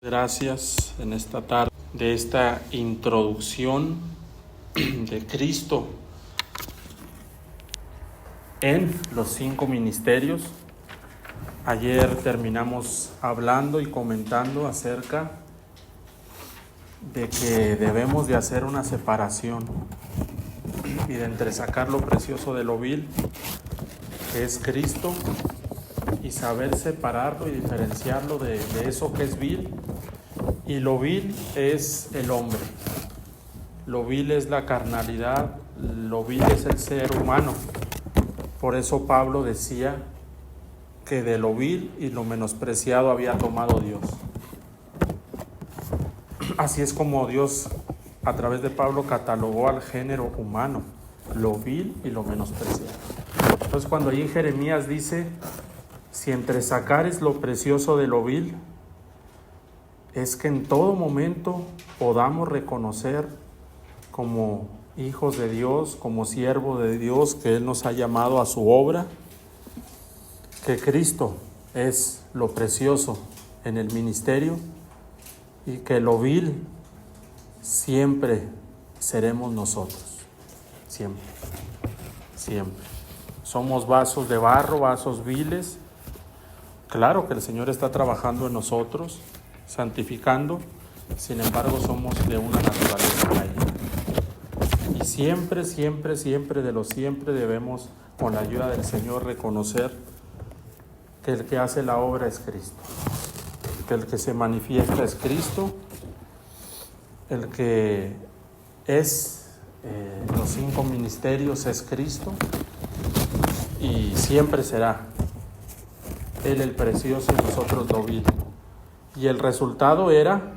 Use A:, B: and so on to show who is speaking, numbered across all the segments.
A: Gracias en esta tarde de esta introducción de Cristo en los 5 ministerios. Ayer terminamos hablando y comentando acerca de que debemos de hacer una separación y de entresacar lo precioso de lo vil, que es Cristo, y saber separarlo y diferenciarlo de eso que es vil. Y lo vil es el hombre, lo vil es la carnalidad, lo vil es el ser humano. Por eso Pablo decía que de lo vil y lo menospreciado había tomado Dios. Así es como Dios, a través de Pablo, catalogó al género humano, lo vil y lo menospreciado. Entonces, cuando ahí en Jeremías dice: si entresacares lo precioso de lo vil, es que en todo momento podamos reconocer como hijos de Dios, como siervos de Dios, que Él nos ha llamado a su obra, que Cristo es lo precioso en el ministerio y que lo vil siempre seremos nosotros, siempre, siempre. Somos vasos de barro, vasos viles. Claro que el Señor está trabajando en nosotros, santificando, sin embargo somos de una naturaleza caída. Y siempre, siempre, siempre, de lo siempre debemos, con la ayuda del Señor, reconocer que el que hace la obra es Cristo, que el que se manifiesta es Cristo, el que es los 5 ministerios es Cristo, y siempre será Él el precioso y nosotros lo vil. Y el resultado era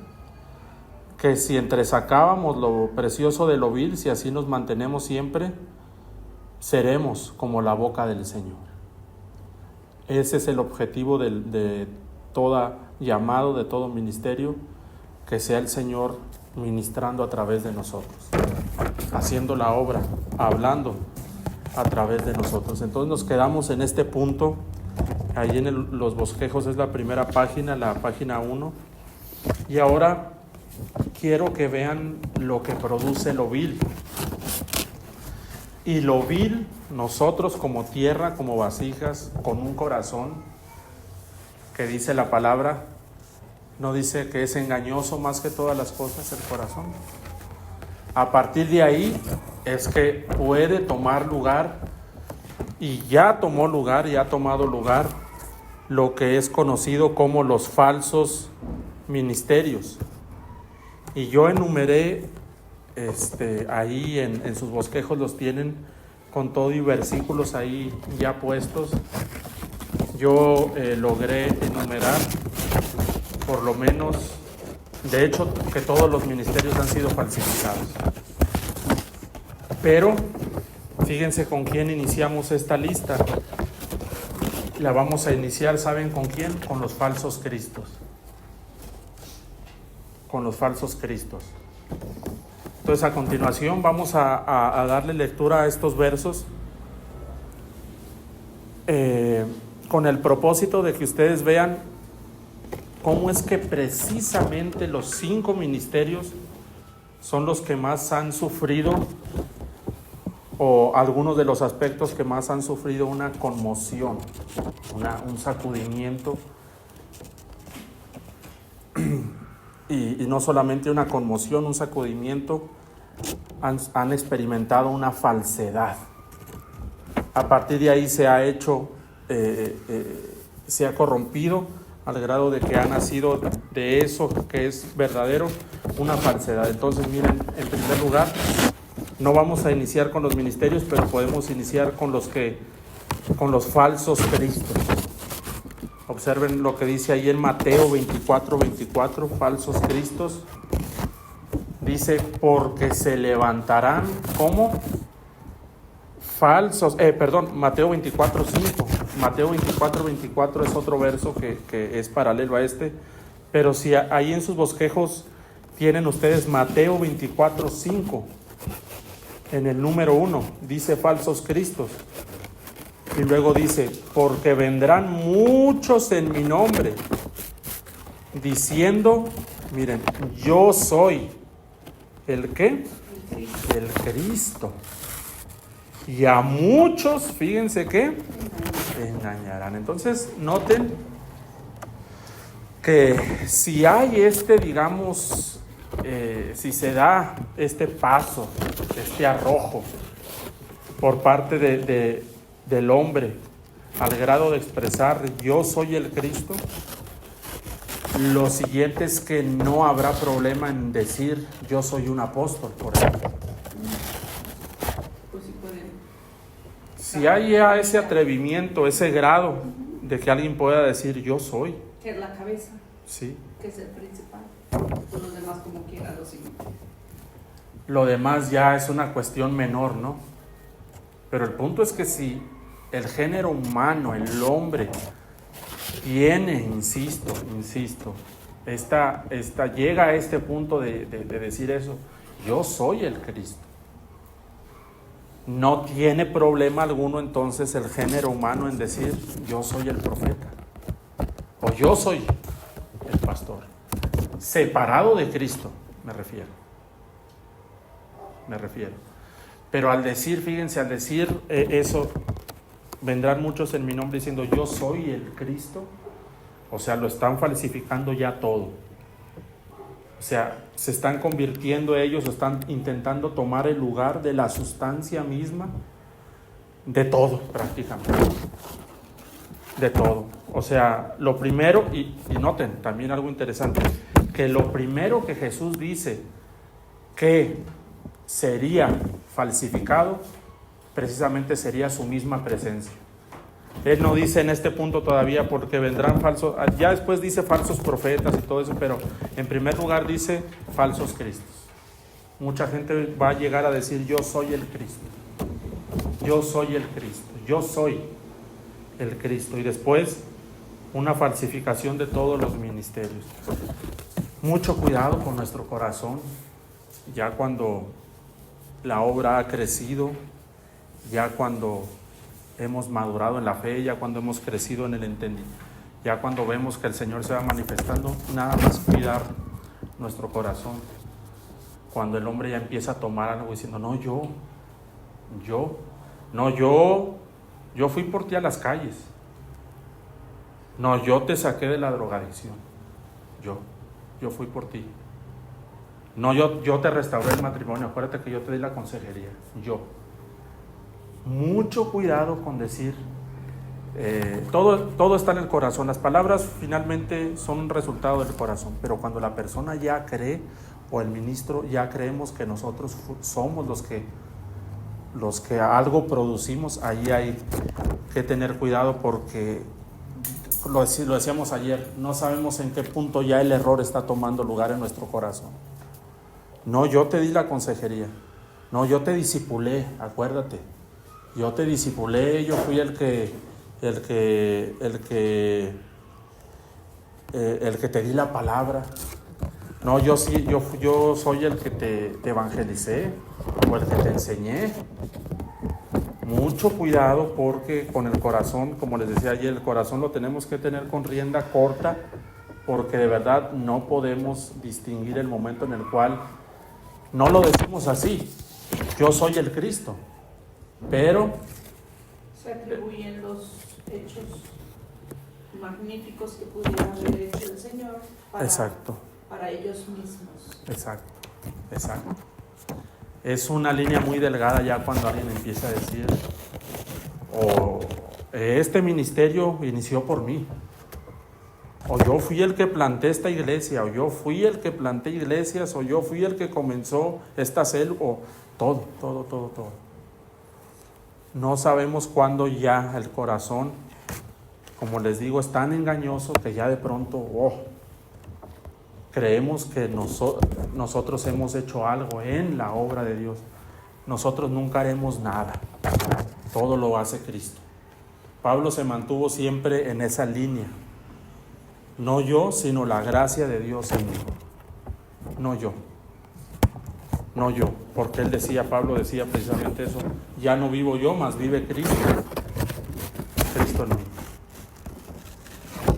A: que si entresacábamos lo precioso de lo vil, si así nos mantenemos siempre, seremos como la boca del Señor. Ese es el objetivo de todo llamado, de todo ministerio, que sea el Señor ministrando a través de nosotros, haciendo la obra, hablando a través de nosotros. Entonces nos quedamos en este punto. Ahí en los bosquejos es la primera página, la página 1. Y ahora quiero que vean lo que produce lo vil. Y lo vil, nosotros como tierra, como vasijas, con un corazón, que dice la palabra, no dice que es engañoso más que todas las cosas el corazón. A partir de ahí es que puede tomar lugar, y ya tomó lugar, ya ha tomado lugar, lo que es conocido como los falsos ministerios. Y yo enumeré, ahí en sus bosquejos los tienen con todo y versículos ahí ya puestos. Yo logré enumerar por lo menos, de hecho, que todos los ministerios han sido falsificados. Pero fíjense con quién iniciamos esta lista. La vamos a iniciar, ¿saben con quién? Con los falsos cristos. Con los falsos cristos. Entonces, a continuación vamos a darle lectura a estos versos con el propósito de que ustedes vean cómo es que precisamente los 5 ministerios son los que más han sufrido, o algunos de los aspectos que más han sufrido una conmoción, un sacudimiento, y no solamente una conmoción, un sacudimiento, han experimentado una falsedad. A partir de ahí se ha hecho, se ha corrompido al grado de que ha nacido de eso que es verdadero, una falsedad. Entonces, miren, en primer lugar, no vamos a iniciar con los ministerios, pero podemos iniciar con los falsos cristos. Observen lo que dice ahí en Mateo 24, falsos cristos. Dice: porque se levantarán como falsos, Mateo 24:5. Mateo 24 es otro verso que es paralelo a este, pero si ahí en sus bosquejos tienen ustedes Mateo 24:5, en el número 1 dice falsos cristos, y luego dice: porque vendrán muchos en mi nombre, diciendo, miren, yo soy ¿el qué? El Cristo. Y a muchos, fíjense que engañarán. Entonces, noten que si hay digamos, si se da este paso, este arrojo por parte del hombre al grado de expresar yo soy el Cristo, lo siguiente es que no habrá problema en decir yo soy un apóstol, por ejemplo.
B: Pues sí pueden.
A: Si hay ya ese atrevimiento, ese grado de que alguien pueda decir yo soy.
B: Que es la cabeza.
A: Sí.
B: Que es el principal. Pues los demás como quieran lo siguen.
A: Lo demás ya es una cuestión menor, ¿no? Pero el punto es que si el género humano, el hombre, tiene, insisto, llega a este punto de decir eso, yo soy el Cristo. No tiene problema alguno entonces el género humano en decir yo soy el profeta o yo soy el pastor, separado de Cristo, me refiero. Pero al decir, fíjense, eso, vendrán muchos en mi nombre diciendo yo soy el Cristo. O sea, lo están falsificando ya todo. O sea, se están convirtiendo ellos, están intentando tomar el lugar de la sustancia misma de todo, prácticamente. De todo. O sea, lo primero, y noten también algo interesante, que lo primero que Jesús dice que sería falsificado, precisamente sería su misma presencia. Él no dice en este punto todavía porque vendrán falsos, ya después dice falsos profetas y todo eso, pero en primer lugar dice falsos cristos. Mucha gente va a llegar a decir yo soy el Cristo, yo soy el Cristo, yo soy el Cristo, y después una falsificación de todos los ministerios. Mucho cuidado con nuestro corazón, ya cuando la obra ha crecido, ya cuando hemos madurado en la fe, ya cuando hemos crecido en el entendimiento, ya cuando vemos que el Señor se va manifestando, nada más cuidar nuestro corazón. Cuando el hombre ya empieza a tomar algo diciendo, no, yo fui por ti a las calles. No, yo te saqué de la drogadicción. Yo fui por ti. No, yo te restauré el matrimonio. Acuérdate que yo te di la consejería. Mucho cuidado con decir, todo está en el corazón. Las palabras finalmente son un resultado del corazón, pero cuando la persona ya cree, o el ministro ya creemos que nosotros somos los que algo producimos, ahí hay que tener cuidado, porque lo decíamos ayer, no sabemos en qué punto ya el error está tomando lugar en nuestro corazón. No, yo te di la consejería. No, yo te discipulé, acuérdate. Yo te discipulé, yo fui el que te di la palabra. No, yo soy el que te evangelicé o el que te enseñé. Mucho cuidado, porque con el corazón, como les decía ayer, el corazón lo tenemos que tener con rienda corta, porque de verdad no podemos distinguir el momento en el cual no lo decimos así, yo soy el Cristo, pero
B: se atribuyen los hechos magníficos que pudiera haber hecho el Señor para ellos mismos.
A: Exacto. Es una línea muy delgada ya cuando alguien empieza a decir, este ministerio inició por mí, o yo fui el que planté esta iglesia, o yo fui el que planté iglesias, o yo fui el que comenzó esta célula, o todo. No sabemos cuándo ya el corazón, como les digo, es tan engañoso que ya de pronto creemos que nosotros hemos hecho algo en la obra de Dios. Nosotros nunca haremos nada, todo lo hace Cristo. Pablo se mantuvo siempre en esa línea. No yo, sino la gracia de Dios en mí. No yo, porque Pablo decía precisamente eso, ya no vivo yo, mas vive Cristo en mí.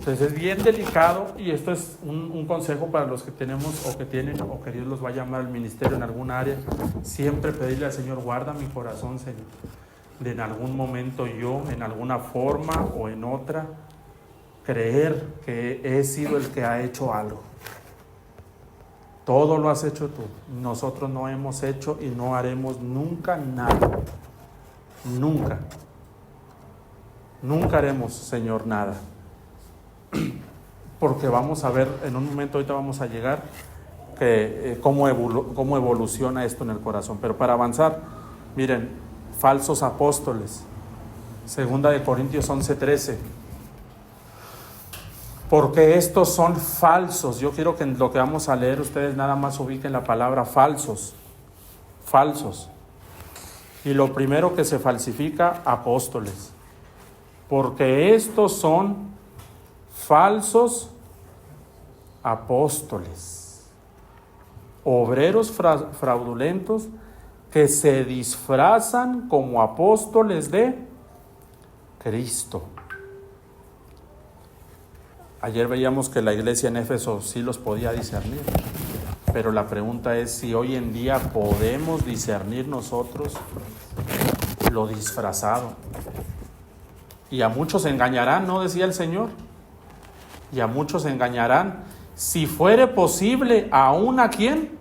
A: Entonces es bien delicado, y esto es un consejo para los que tenemos o que tienen o que Dios los va a llamar al ministerio en alguna área. Siempre pedirle al Señor, guarda mi corazón, Señor, de en algún momento yo, en alguna forma o en otra, creer que he sido el que ha hecho algo. Todo lo has hecho tú. Nosotros no hemos hecho y no haremos nunca nada. Nunca. Nunca haremos, Señor, nada. Porque vamos a ver, en un momento ahorita vamos a llegar, que cómo evoluciona esto en el corazón. Pero para avanzar, miren, falsos apóstoles. 2 Corintios 11:13. Porque estos son falsos. Yo quiero que en lo que vamos a leer ustedes nada más ubiquen la palabra falsos. Falsos. Y lo primero que se falsifica, apóstoles. Porque estos son falsos apóstoles, obreros fraudulentos que se disfrazan como apóstoles de Cristo. Ayer veíamos que la iglesia en Éfeso sí los podía discernir, pero la pregunta es si hoy en día podemos discernir nosotros lo disfrazado. Y a muchos engañarán, ¿no decía el Señor? Y a muchos engañarán, si fuere posible, ¿aún a quién?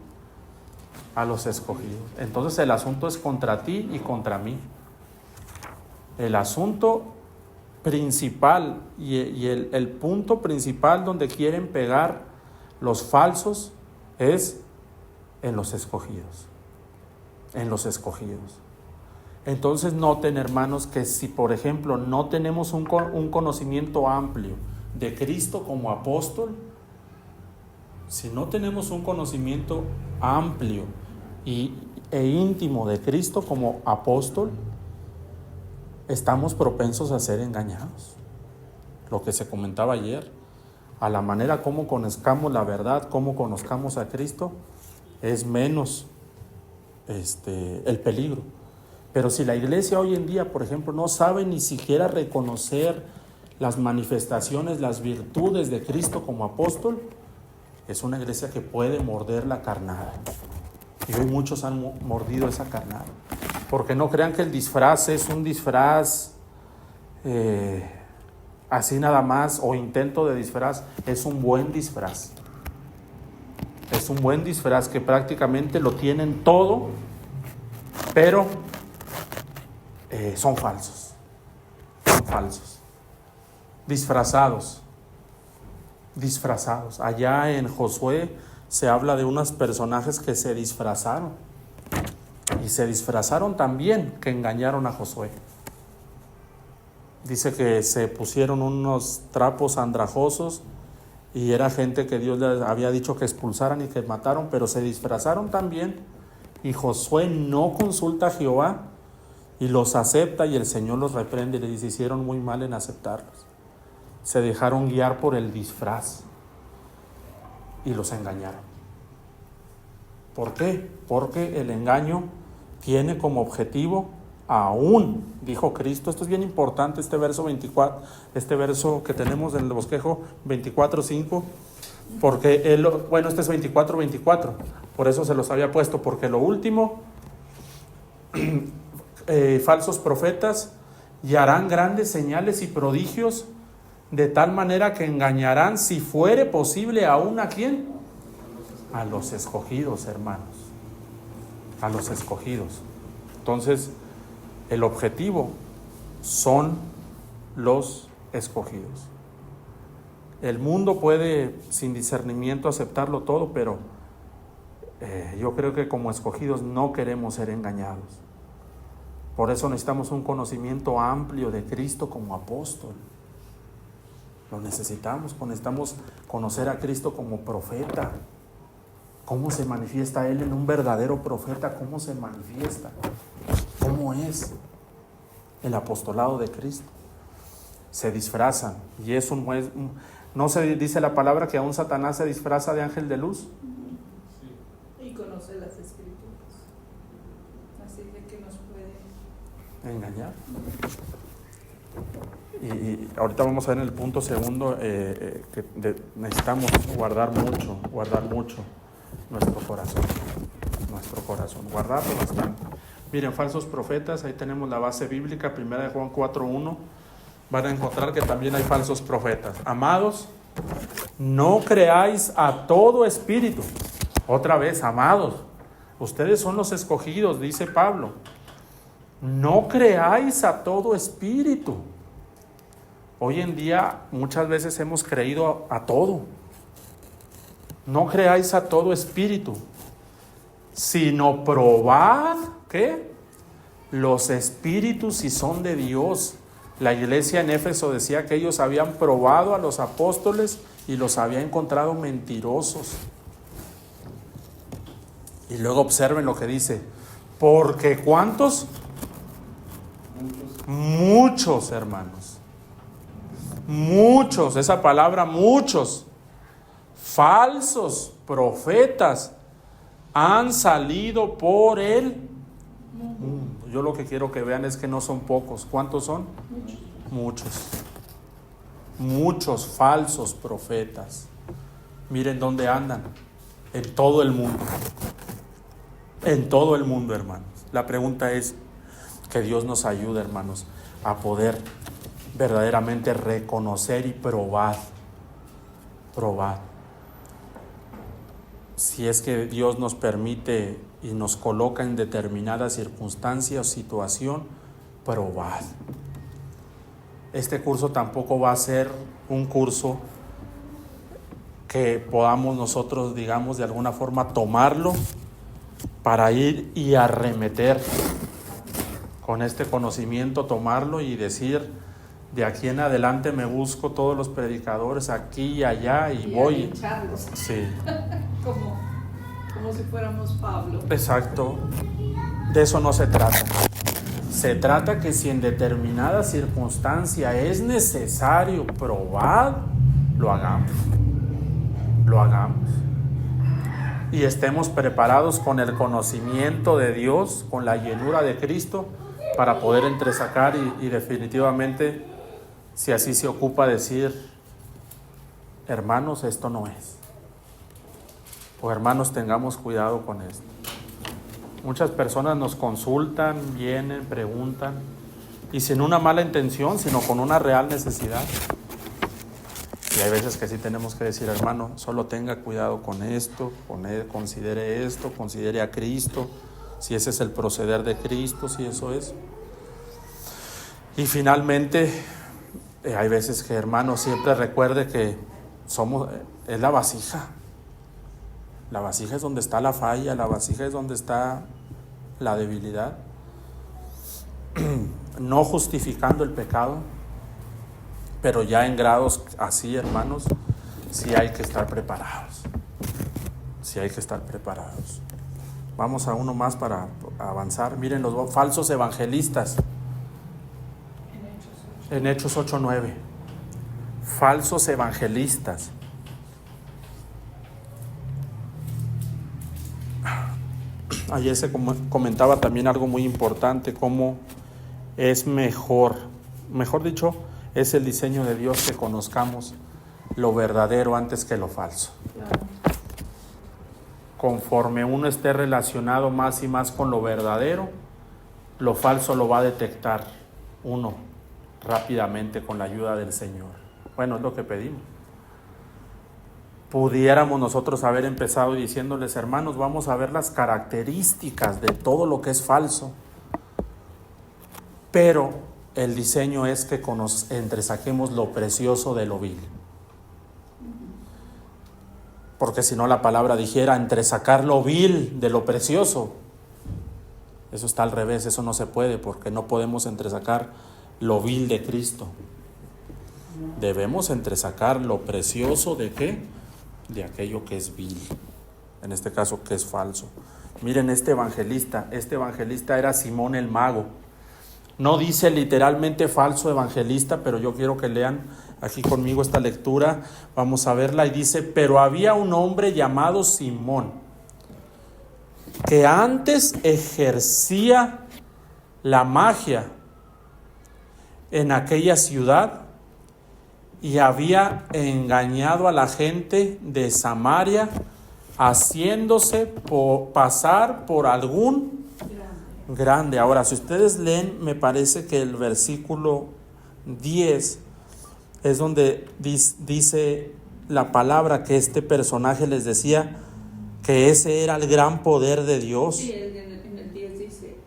A: A los escogidos. Entonces el asunto es contra ti y contra mí. El asunto principal y el punto principal donde quieren pegar los falsos es en los escogidos. En los escogidos. Entonces noten, hermanos, que si por ejemplo no tenemos un conocimiento amplio de Cristo como apóstol, si no tenemos un conocimiento amplio e íntimo de Cristo como apóstol, estamos propensos a ser engañados. Lo que se comentaba ayer, a la manera como conozcamos la verdad, como conozcamos a Cristo, es menos el peligro. Pero si la iglesia hoy en día, por ejemplo, no sabe ni siquiera reconocer las manifestaciones, las virtudes de Cristo como apóstol, es una iglesia que puede morder la carnada. Y hoy muchos han mordido esa carnada. Porque no crean que el disfraz es un disfraz así nada más, o intento de disfraz. Es un buen disfraz. Es un buen disfraz que prácticamente lo tienen todo, pero son falsos. Son falsos. Disfrazados. Allá en Josué se habla de unos personajes que se disfrazaron. Y se disfrazaron también, que engañaron a Josué. Dice que se pusieron unos trapos andrajosos y era gente que Dios les había dicho que expulsaran y que mataron, pero se disfrazaron también. Y Josué no consulta a Jehová y los acepta, y el Señor los reprende y le dice: hicieron muy mal en aceptarlos. Se dejaron guiar por el disfraz y los engañaron. ¿Por qué? Porque el engaño tiene como objetivo, aún, dijo Cristo, esto es bien importante, este verso 24, este verso que tenemos en el bosquejo 24:5, porque este es 24:24, por eso se los había puesto, porque lo último, falsos profetas, y harán grandes señales y prodigios, de tal manera que engañarán, si fuere posible, aún ¿a quién? A los escogidos, hermanos. A los escogidos. Entonces, el objetivo son los escogidos. El mundo puede, sin discernimiento, aceptarlo todo, pero yo creo que como escogidos no queremos ser engañados. Por eso necesitamos un conocimiento amplio de Cristo como apóstol. Lo necesitamos conocer a Cristo como profeta. ¿Cómo se manifiesta Él en un verdadero profeta? ¿Cómo se manifiesta? ¿Cómo es el apostolado de Cristo? Se disfrazan. Y no se dice la palabra que aún Satanás se disfraza de ángel de luz.
B: Sí. Y conoce las escrituras. Así de que nos puede
A: engañar. Y ahorita vamos a ver en el punto segundo necesitamos guardar mucho nuestro corazón, guardarlo bastante. Miren, falsos profetas, ahí tenemos la base bíblica, 1 Juan 4:1, van a encontrar que también hay falsos profetas. Amados, no creáis a todo espíritu. Otra vez, amados, ustedes son los escogidos, dice Pablo. No creáis a todo espíritu. Hoy en día muchas veces hemos creído a todo. No creáis a todo espíritu, sino probad, ¿qué? Los espíritus si son de Dios. La iglesia en Éfeso decía que ellos habían probado a los apóstoles y los había encontrado mentirosos. Y luego observen lo que dice, porque ¿cuántos? Muchos, hermanos. Muchos, esa palabra muchos, falsos profetas han salido por él. Yo lo que quiero que vean es que no son pocos. ¿Cuántos son? Muchos falsos profetas. Miren dónde andan. En todo el mundo. En todo el mundo, hermanos. La pregunta es que Dios nos ayude, hermanos, a poder verdaderamente reconocer y probar. Si es que Dios nos permite y nos coloca en determinada circunstancia o situación, probad. Este curso tampoco va a ser un curso que podamos nosotros, digamos, de alguna forma tomarlo para ir y arremeter con este conocimiento, tomarlo y decir, de aquí en adelante me busco todos los predicadores aquí y allá y voy. Sí.
B: Como si fuéramos Pablo.
A: Exacto. De eso no se trata. Se trata que si en determinada circunstancia es necesario probar, lo hagamos. Y estemos preparados con el conocimiento de Dios, con la llenura de Cristo, para poder entresacar y definitivamente, si así se ocupa, decir, hermanos, esto no es. O hermanos, tengamos cuidado con esto. Muchas personas nos consultan, vienen, preguntan, y sin una mala intención, sino con una real necesidad. Y hay veces que sí tenemos que decir, hermano, solo tenga cuidado con esto, considere a Cristo, si ese es el proceder de Cristo, si eso es. Y finalmente, hay veces que, hermano, siempre recuerde que es la vasija. La vasija es donde está la falla, la vasija es donde está la debilidad. No justificando el pecado, pero ya en grados así, hermanos, sí hay que estar preparados. Vamos a uno más para avanzar. Miren los falsos evangelistas. En Hechos 8:9. Falsos evangelistas. Ayer se comentaba también algo muy importante, cómo es mejor dicho, es el diseño de Dios que conozcamos lo verdadero antes que lo falso. Conforme uno esté relacionado más y más con lo verdadero, lo falso lo va a detectar uno rápidamente con la ayuda del Señor. Bueno, es lo que pedimos. Pudiéramos nosotros haber empezado diciéndoles, hermanos, vamos a ver las características de todo lo que es falso, pero el diseño es que entresaquemos lo precioso de lo vil. Porque si no, la palabra dijera entresacar lo vil de lo precioso. Eso está al revés, eso no se puede, porque no podemos entresacar lo vil de Cristo. Debemos entresacar lo precioso de ¿qué? De aquello que es vil, en este caso que es falso. Miren este evangelista era Simón el Mago. No dice literalmente falso evangelista, pero yo quiero que lean aquí conmigo esta lectura, vamos a verla, y dice, pero había un hombre llamado Simón, que antes ejercía la magia en aquella ciudad y había engañado a la gente de Samaria, haciéndose pasar por algún grande. Ahora, si ustedes leen, me parece que el versículo 10 es donde dice la palabra que este personaje les decía que ese era el gran poder de Dios.
B: Sí, en el 10 dice: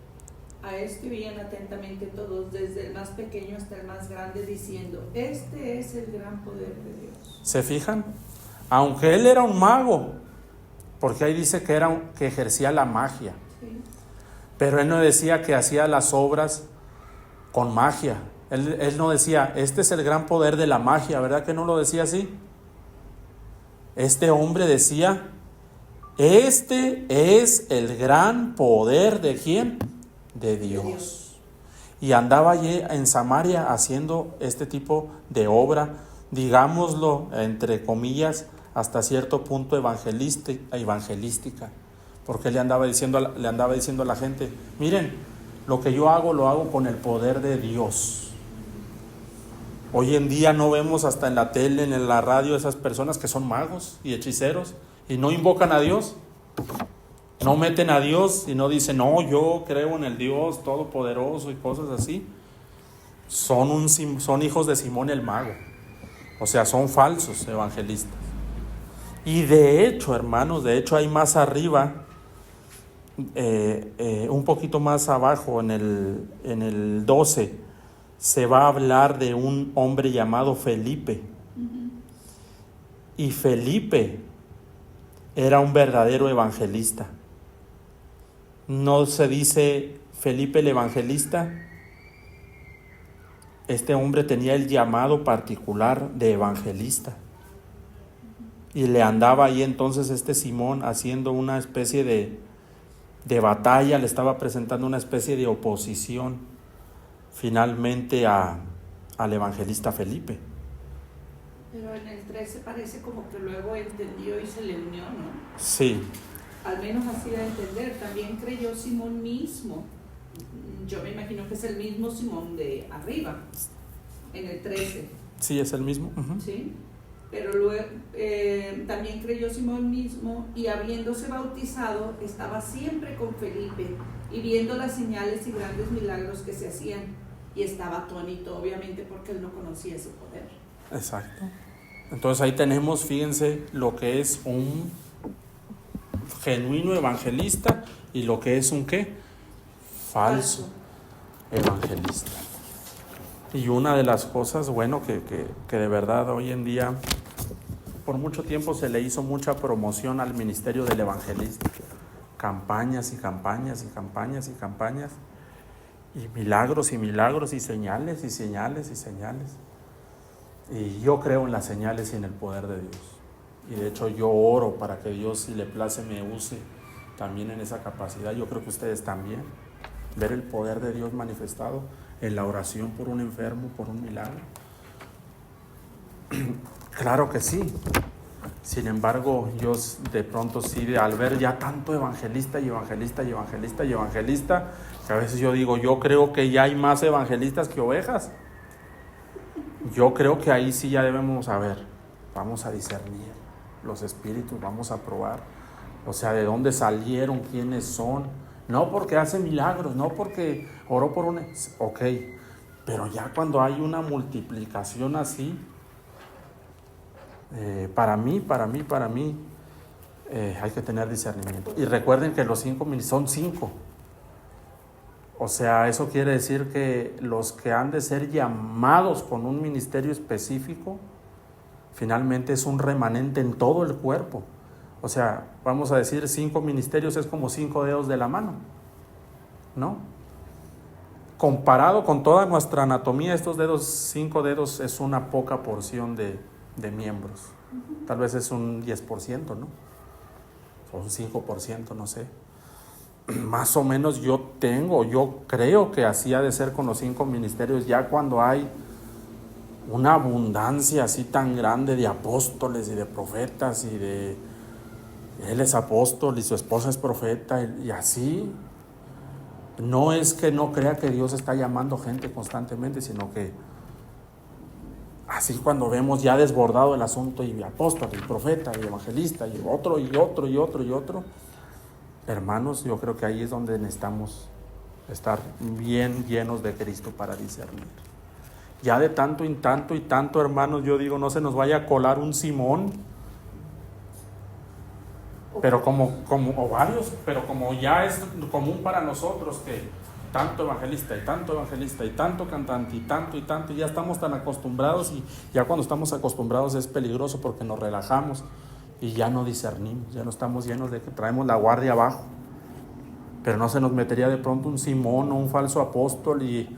B: a este oían atentamente todos, desde el más pequeño hasta el más grande, diciendo: este es el gran poder de Dios.
A: ¿Se fijan? Aunque él era un mago, porque ahí dice que ejercía la magia,
B: Sí.
A: pero él no decía que hacía las obras con magia. Él no decía, este es el gran poder de la magia, ¿verdad que no lo decía así? Este hombre decía, este es el gran poder ¿de quién? De Dios. Y andaba allí en Samaria haciendo este tipo de obra, digámoslo entre comillas, hasta cierto punto evangelística, porque le andaba diciendo a la gente, miren, lo que yo hago, lo hago con el poder de Dios. Hoy en día no vemos hasta en la tele, en la radio, esas personas que son magos y hechiceros y no invocan a Dios, no meten a Dios y no dicen, no, yo creo en el Dios todopoderoso y cosas así. Son hijos de Simón el mago, o sea, son falsos evangelistas. Y de hecho, hermanos, hay más arriba, un poquito más abajo, en el 12, se va a hablar de un hombre llamado Felipe. Y Felipe era un verdadero evangelista. No se dice Felipe el evangelista. Este hombre tenía el llamado particular de evangelista. Y le andaba ahí entonces este Simón haciendo una especie de batalla, le estaba presentando una especie de oposición finalmente al evangelista Felipe.
B: Pero en el 13 parece como que luego entendió y se le unió, ¿no?
A: Sí.
B: Al menos así da a entender. También creyó Simón mismo. Yo me imagino que es el mismo Simón de arriba, en el 13.
A: Sí, es el mismo. Uh-huh.
B: Sí. Pero luego también creyó Simón mismo, y habiéndose bautizado estaba siempre con Felipe y viendo las señales y grandes milagros que se hacían, y estaba atónito, obviamente, porque él no conocía ese poder.
A: Exacto. Entonces ahí tenemos, fíjense, lo que es un genuino evangelista y lo que es un ¿qué? Falso evangelista. Y una de las cosas, bueno, que de verdad hoy en día, por mucho tiempo se le hizo mucha promoción al ministerio del evangelista. Campañas y campañas y campañas y campañas. Y milagros y milagros y señales y señales y señales. Y yo creo en las señales y en el poder de Dios. Y de hecho yo oro para que Dios, si le place, me use también en esa capacidad. Yo creo que ustedes también. Ver el poder de Dios manifestado en la oración por un enfermo, por un milagro. Claro que sí. Sin embargo, yo de pronto sí, al ver ya tanto evangelista y evangelista y evangelista y evangelista, que a veces yo digo, yo creo que ya hay más evangelistas que ovejas. Yo creo que ahí sí ya debemos saber, vamos a discernir los espíritus, vamos a probar, o sea, de dónde salieron, quiénes son. No porque hace milagros, no porque oró por un... Ok, pero ya cuando hay una multiplicación así, para mí, hay que tener discernimiento. Y recuerden que los 5 son 5. O sea, eso quiere decir que los que han de ser llamados con un ministerio específico, finalmente es un remanente en todo el cuerpo. O sea, vamos a decir 5 ministerios es como 5 dedos de la mano, ¿no? Comparado con toda nuestra anatomía, estos 5 dedos es una poca porción de miembros. Tal vez es un 10%, ¿no? O un 5%, no sé. Más o menos yo creo que así ha de ser con los 5 ministerios, ya cuando hay una abundancia así tan grande de apóstoles y de profetas y de... Él es apóstol y su esposa es profeta y así. No es que no crea que Dios está llamando gente constantemente, sino que así cuando vemos ya desbordado el asunto y apóstol, y profeta, y evangelista, y otro, y otro, y otro, y otro, hermanos, yo creo que ahí es donde necesitamos estar bien llenos de Cristo para discernir. Ya de tanto y tanto y tanto, hermanos, yo digo, no se nos vaya a colar un Simón, pero o varios, pero como ya es común para nosotros que tanto evangelista y tanto cantante y ya estamos tan acostumbrados, y ya cuando estamos acostumbrados es peligroso porque nos relajamos y ya no discernimos, ya no estamos llenos de que traemos la guardia abajo. Pero no se nos metería de pronto un Simón o un falso apóstol y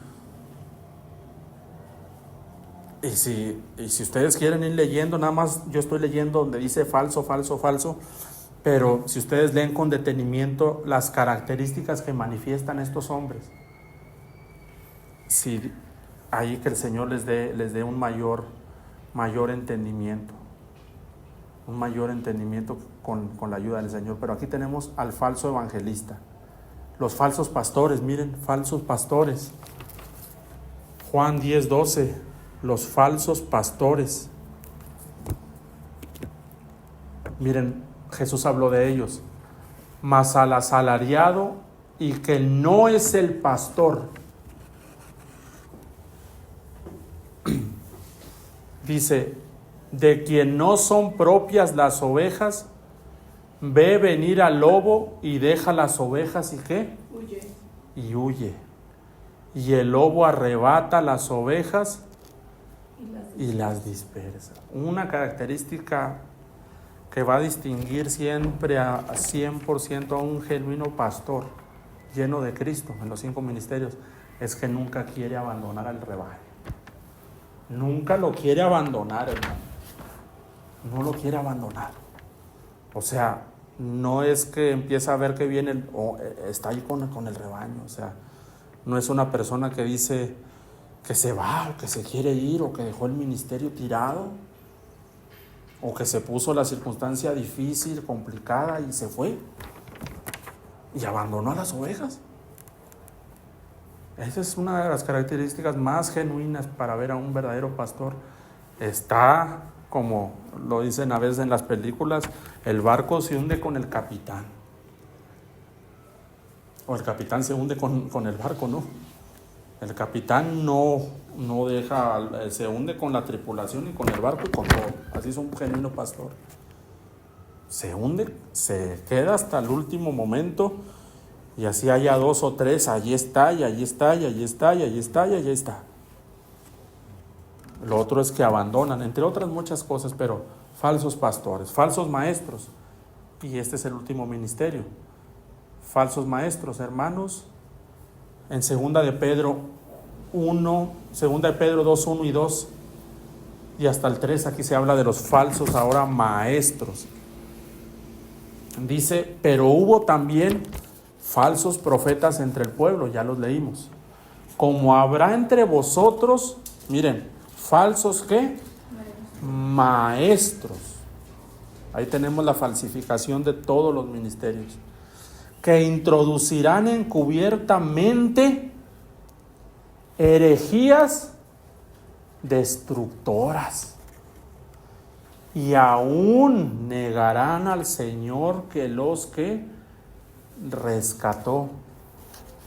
A: si ustedes quieren ir leyendo, nada más yo estoy leyendo donde dice falso, pero si ustedes leen con detenimiento las características que manifiestan estos hombres, si ahí que el Señor les dé un mayor entendimiento, con la ayuda del Señor. Pero aquí tenemos al falso evangelista, los falsos pastores, miren, falsos pastores. Juan 10:12, los falsos pastores. Miren, Jesús habló de ellos. Mas al asalariado y que no es el pastor, dice, de quien no son propias las ovejas, ve venir al lobo y deja las ovejas, ¿y qué?
B: Huye.
A: Y huye. Y el lobo arrebata las ovejas y las dispersa. Una característica que va a distinguir siempre a 100% a un genuino pastor lleno de Cristo en los 5 ministerios es que nunca quiere abandonar al rebaño. Nunca lo quiere abandonar, hermano. No lo quiere abandonar. O sea, no es que empieza a ver que viene está ahí con el rebaño. O sea, no es una persona que dice que se va o que se quiere ir o que dejó el ministerio tirado o que se puso la circunstancia difícil, complicada y se fue y abandonó a las ovejas. Esa es una de las características más genuinas para ver a un verdadero pastor. Está, como lo dicen a veces en las películas, el barco se hunde con el capitán. O el capitán se hunde con el barco, ¿no? El capitán no deja, se hunde con la tripulación y con el barco y con todo. Así es un genuino pastor. Se hunde, se queda hasta el último momento y así haya 2 o 3, allí está, y allí está, y allí está, y allí está, y allí está. Lo otro es que abandonan, entre otras muchas cosas, pero falsos pastores, falsos maestros. Y este es el último ministerio. Falsos maestros, hermanos. En 2 de Pedro 2, 1 y 2 y hasta el 3, aquí se habla de los falsos ahora maestros. Dice, pero hubo también falsos profetas entre el pueblo, ya los leímos. Como habrá entre vosotros, miren, falsos ¿qué? Maestros. Ahí tenemos la falsificación de todos los ministerios. Que introducirán encubiertamente herejías destructoras y aún negarán al Señor que los que rescató,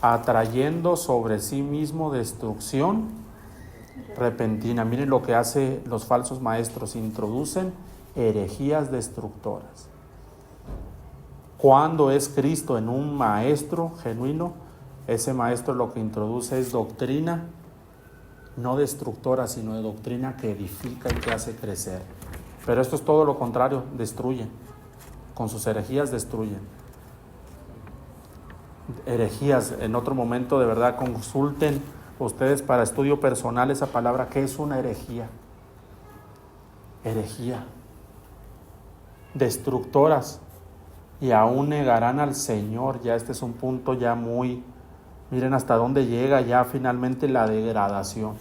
A: atrayendo sobre sí mismo destrucción repentina. Miren lo que hacen los falsos maestros, introducen herejías destructoras. Cuando es Cristo en un maestro genuino, ese maestro lo que introduce es doctrina, no destructora, sino de doctrina que edifica y que hace crecer. Pero esto es todo lo contrario, destruyen. Con sus herejías destruyen. Herejías, en otro momento de verdad consulten ustedes para estudio personal esa palabra, ¿qué es una herejía? Herejía. Destructoras. Y aún negarán al Señor. Ya este es un punto ya muy, miren hasta dónde llega ya finalmente la degradación,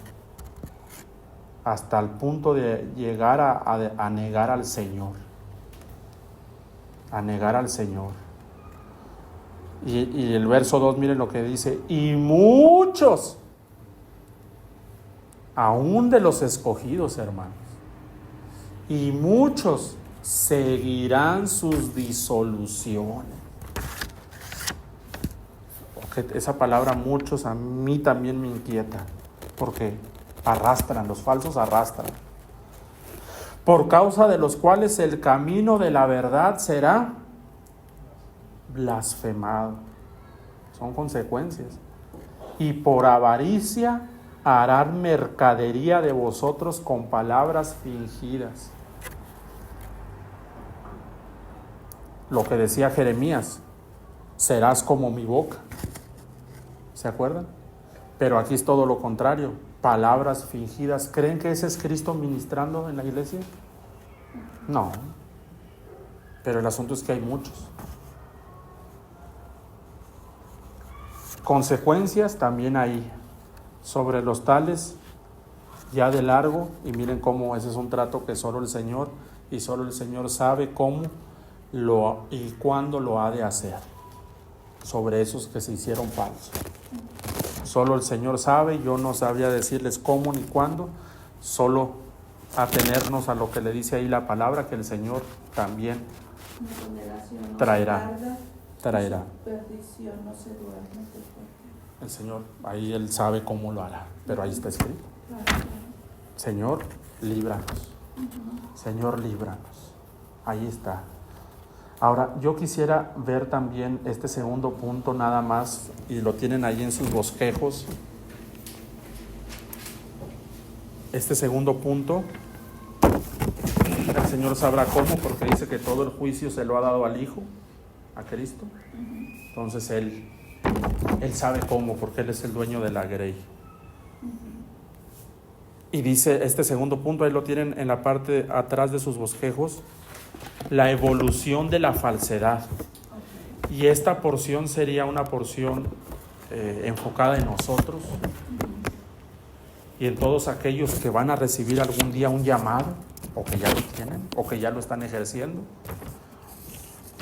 A: hasta el punto de llegar a negar al Señor, a negar al Señor. Y el verso 2, miren lo que dice, y muchos, aún de los escogidos, hermanos, y muchos seguirán sus disoluciones. Porque esa palabra muchos a mí también me inquieta, porque arrastran, los falsos arrastran. Por causa de los cuales el camino de la verdad será blasfemado. Son consecuencias. Y por avaricia harán mercadería de vosotros con palabras fingidas. Lo que decía Jeremías, serás como mi boca. ¿Se acuerdan? Pero aquí es todo lo contrario, palabras fingidas. ¿Creen que ese es Cristo ministrando en la iglesia? No. Pero el asunto es que hay muchos. Consecuencias también hay sobre los tales ya de largo, y miren cómo ese es un trato que solo el Señor y solo el Señor sabe cómo y cuándo lo ha de hacer sobre esos que se hicieron falsos. Solo el Señor sabe, yo no sabría decirles cómo ni cuándo, solo atenernos a lo que le dice ahí la palabra, que el Señor también traerá. El Señor, ahí Él sabe cómo lo hará, pero ahí está escrito. Señor, líbranos. Señor, líbranos. Ahí está. Ahora, yo quisiera ver también este segundo punto nada más, y lo tienen ahí en sus bosquejos. Este segundo punto, el Señor sabrá cómo, porque dice que todo el juicio se lo ha dado al Hijo, a Cristo. Entonces Él sabe cómo, porque Él es el dueño de la grey. Y dice este segundo punto, ahí lo tienen en la parte atrás de sus bosquejos, la evolución de la falsedad. Y esta porción sería una porción enfocada en nosotros y en todos aquellos que van a recibir algún día un llamado, o que ya lo tienen, o que ya lo están ejerciendo.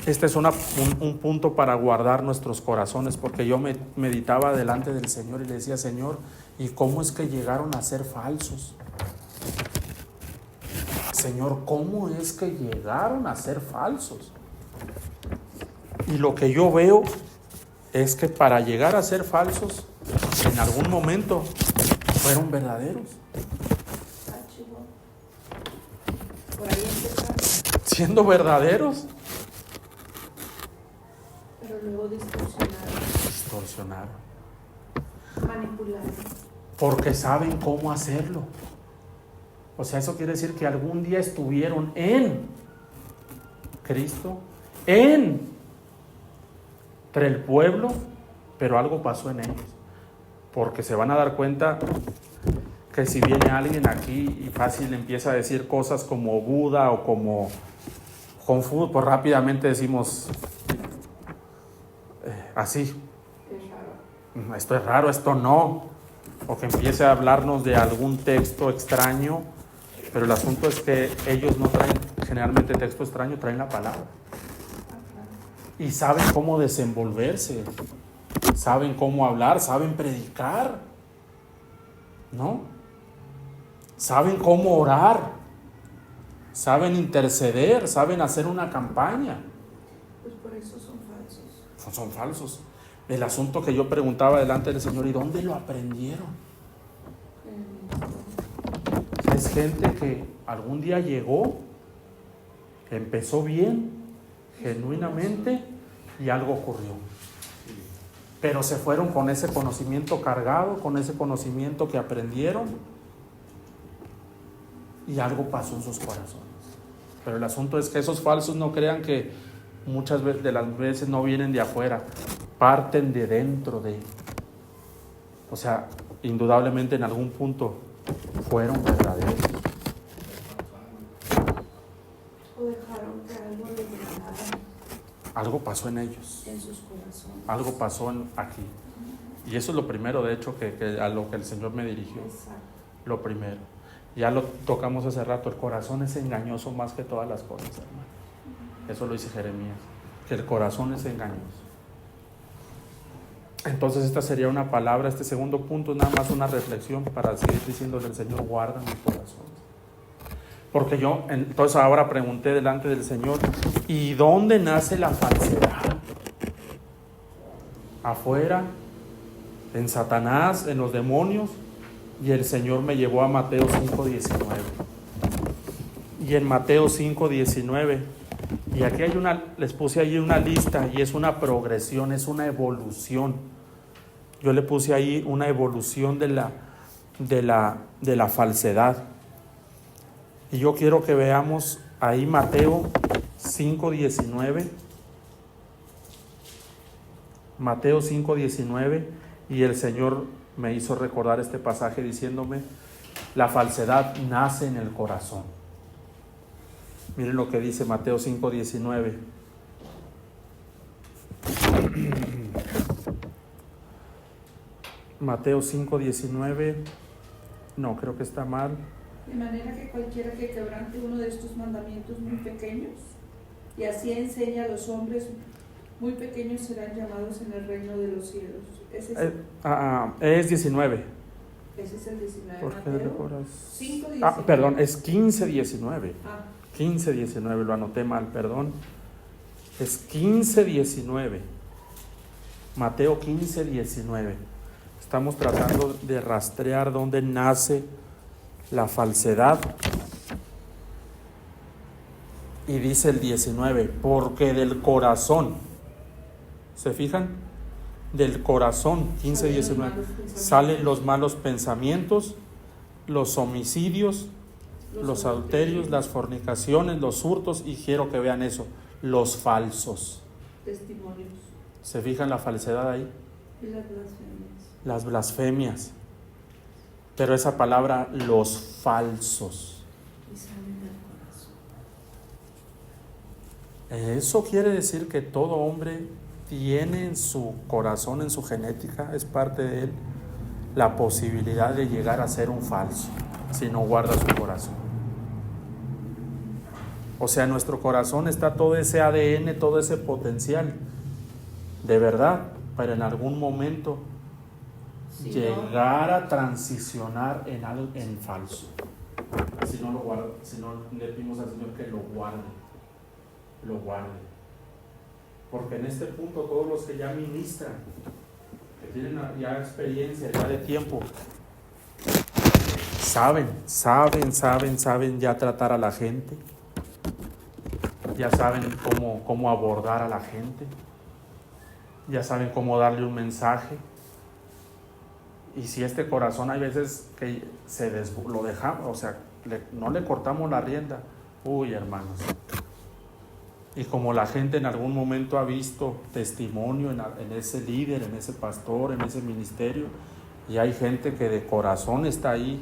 A: Este es un punto para guardar nuestros corazones, porque yo meditaba delante del Señor y le decía, Señor, ¿y cómo es que llegaron a ser falsos? Señor, ¿cómo es que llegaron a ser falsos? Y lo que yo veo es que para llegar a ser falsos, en algún momento fueron verdaderos. Siendo verdaderos,
B: pero luego
A: distorsionaron,
B: manipularon,
A: porque saben cómo hacerlo. O sea, eso quiere decir que algún día estuvieron en Cristo, entre el pueblo, pero algo pasó en ellos, porque se van a dar cuenta que si viene alguien aquí y fácil empieza a decir cosas como Buda o como Confucio, pues rápidamente decimos así, esto es raro, esto no, o que empiece a hablarnos de algún texto extraño, pero el asunto es que ellos no traen generalmente texto extraño, traen la palabra y saben cómo desenvolverse, saben cómo hablar, saben predicar, ¿no? Saben cómo orar, saben interceder, saben hacer una campaña.
B: Pues por eso son falsos.
A: Son falsos. El asunto que yo preguntaba delante del Señor, ¿y dónde lo aprendieron? Es gente que algún día llegó, empezó bien, genuinamente, y algo ocurrió. Pero se fueron con ese conocimiento cargado, con ese conocimiento que aprendieron, y algo pasó en sus corazones. Pero el asunto es que esos falsos no crean que muchas veces, de las veces no vienen de afuera, parten de dentro de. O sea, indudablemente en algún punto fueron verdaderos.
B: O dejaron que algo les ganara.
A: Algo pasó en ellos.
B: En sus corazones.
A: Algo pasó aquí. Y eso es lo primero, de hecho, que a lo que el Señor me dirigió.
B: Exacto.
A: Lo primero. Ya lo tocamos hace rato, el corazón es engañoso más que todas las cosas, hermano. Eso lo dice Jeremías, que el corazón es engañoso. Entonces esta sería una palabra, este segundo punto es nada más una reflexión para seguir diciéndole al Señor, guarda mi corazón. Porque yo entonces ahora pregunté delante del Señor, ¿y dónde nace la falsedad? ¿Afuera? ¿En Satanás? ¿En los demonios? Y el Señor me llevó a Mateo 5:19. Y en Mateo 5:19, y aquí hay les puse ahí una lista, y es una progresión, es una evolución. Yo le puse ahí una evolución de la falsedad. Y yo quiero que veamos ahí Mateo 5:19. Mateo 5:19, y el Señor me hizo recordar este pasaje diciéndome, la falsedad nace en el corazón. Miren lo que dice Mateo 5:19. Mateo 5:19. No, creo que está mal.
B: De manera que cualquiera que quebrante uno de estos mandamientos muy pequeños, y así enseña a los hombres muy pequeños, serán llamados en el reino de los cielos.
A: Es 19.
B: Ese es el 19.
A: Porque
B: Mateo 5:19.
A: Perdón, es 15:19. 15:19, lo anoté mal, perdón. Es 15:19. Mateo 15:19. Estamos tratando de rastrear dónde nace la falsedad. Y dice el 19, porque del corazón, ¿se fijan? Del corazón, 15:19, salen los malos pensamientos, los homicidios, los adulterios, las fornicaciones, los hurtos, y quiero que vean eso, los falsos
B: testimonios.
A: ¿Se fijan la falsedad ahí?
B: Y las blasfemias.
A: Las blasfemias. Pero esa palabra, los falsos,
B: Y salen del corazón.
A: eso quiere decir que todo hombre tiene en su corazón, en su genética, es parte de él, la posibilidad de llegar a ser un falso, si no guarda su corazón. O sea, en nuestro corazón está todo ese ADN, todo ese potencial, de verdad, para en algún momento llegar a transicionar en falso. Si no lo guarda, si no le pedimos al Señor que lo guarde. Porque en este punto todos los que ya ministran, que tienen ya experiencia, ya de tiempo, saben ya tratar a la gente, ya saben cómo abordar a la gente, ya saben cómo darle un mensaje. Y si este corazón hay veces que lo dejamos, o sea, no le cortamos la rienda, uy, hermanos. Y como la gente en algún momento ha visto testimonio en ese líder, en ese pastor, en ese ministerio, y hay gente que de corazón está ahí,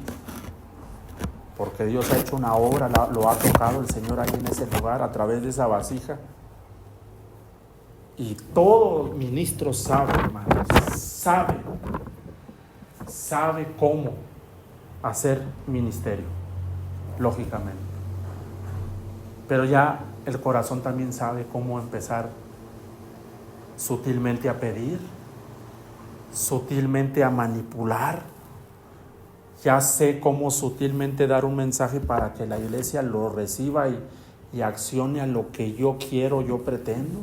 A: porque Dios ha hecho una obra, lo ha tocado el Señor ahí en ese lugar, a través de esa vasija. Y todo ministro sabe, hermanos, sabe cómo hacer ministerio, lógicamente. Pero ya el corazón también sabe cómo empezar sutilmente a pedir, sutilmente a manipular. Ya sé cómo sutilmente dar un mensaje para que la iglesia lo reciba y accione a lo que yo quiero, yo pretendo.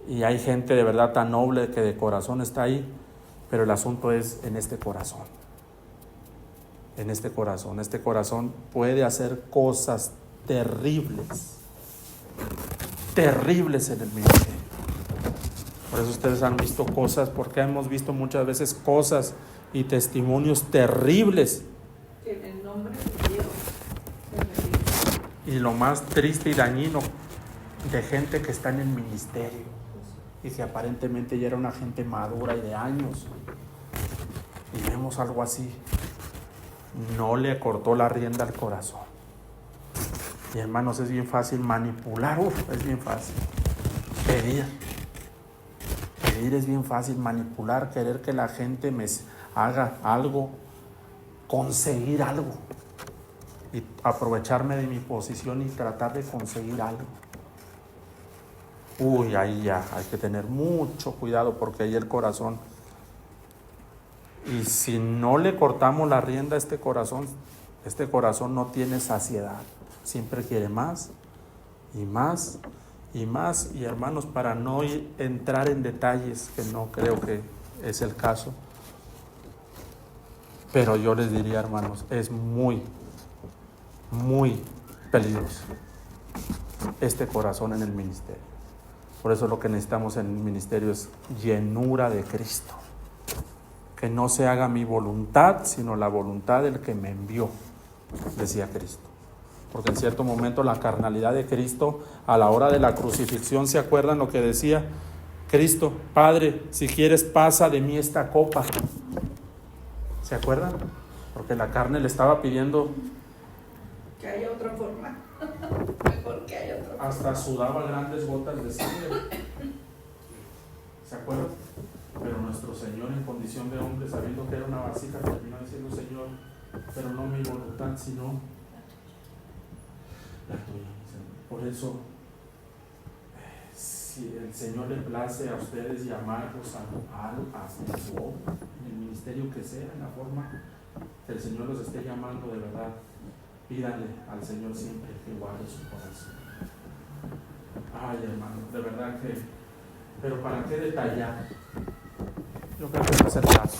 A: Y hay gente de verdad tan noble que de corazón está ahí, pero el asunto es en este corazón. En este corazón. Este corazón puede hacer cosas terribles en el ministerio. Por eso ustedes han visto cosas, porque hemos visto muchas veces cosas y testimonios terribles.
B: En el nombre de Dios.
A: Y lo más triste y dañino, de gente que está en el ministerio y que aparentemente ya era una gente madura y de años, y vemos algo así. No le cortó la rienda al corazón. Y hermanos, es bien fácil manipular, es bien fácil. Pedir es bien fácil, manipular, querer que la gente me haga algo, conseguir algo, y aprovecharme de mi posición y tratar de conseguir algo. ahí ya hay que tener mucho cuidado, porque ahí el corazón, y si no le cortamos la rienda a este corazón no tiene saciedad, siempre quiere más y más y más. Y hermanos, para no entrar en detalles, que no creo que es el caso, pero yo les diría, hermanos, es muy, muy peligroso este corazón en el ministerio. Por eso lo que necesitamos en el ministerio es llenura de Cristo. Que no se haga mi voluntad, sino la voluntad del que me envió, decía Cristo. Porque en cierto momento la carnalidad de Cristo, a la hora de la crucifixión, ¿se acuerdan lo que decía Cristo? Padre, si quieres, pasa de mí esta copa. ¿Se acuerdan? Porque la carne le estaba pidiendo
B: que haya otra forma. Mejor que haya otra forma.
A: Hasta sudaba grandes gotas de sangre. ¿Se acuerdan? Pero nuestro Señor, en condición de hombre, sabiendo que era una vasija, terminó diciendo: Señor, pero no mi voluntad, sino la tuya. Por eso, si el Señor le place a ustedes llamarlos a su obra, en el ministerio que sea, en la forma que el Señor los esté llamando, de verdad, pídanle al Señor siempre que guarde su corazón. Ay, hermano, de verdad que, pero ¿para qué detallar? Yo creo que no es el caso.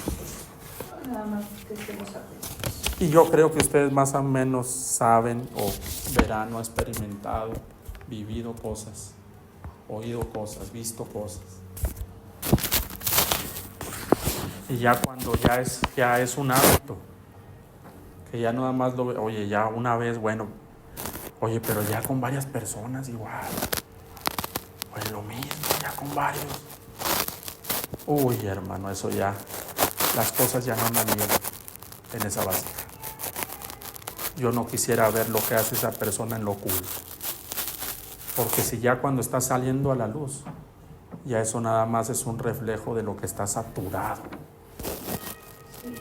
B: Nada más que estemos atentos.
A: Y yo creo que ustedes más o menos saben o verán o experimentado, vivido cosas, oído cosas, visto cosas. Y ya cuando ya es un hábito, que ya nada más lo ve, oye, ya una vez, bueno, oye, pero ya con varias personas igual, oye, lo mismo, ya con varios. Uy, hermano, eso ya, las cosas ya no andan bien en esa vasija. Yo no quisiera ver lo que hace esa persona en lo oculto. Porque si ya cuando está saliendo a la luz, ya eso nada más es un reflejo de lo que está saturado.
B: Sí,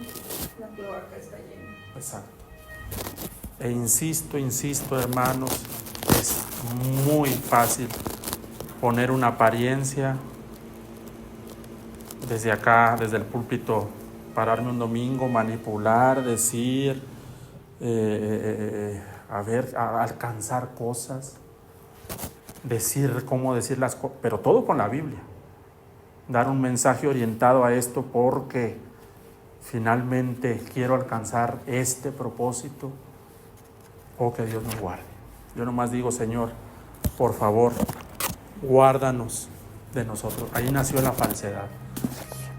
B: la cloaca está llena.
A: Exacto. E insisto, hermanos, es muy fácil poner una apariencia desde acá, desde el púlpito, pararme un domingo, manipular, decir, alcanzar cosas, decir cómo decir las cosas, pero todo con la Biblia. Dar un mensaje orientado a esto porque finalmente quiero alcanzar este propósito. Oh, que Dios nos guarde. Yo nomás digo: Señor, por favor, guárdanos de nosotros. Ahí nació la falsedad.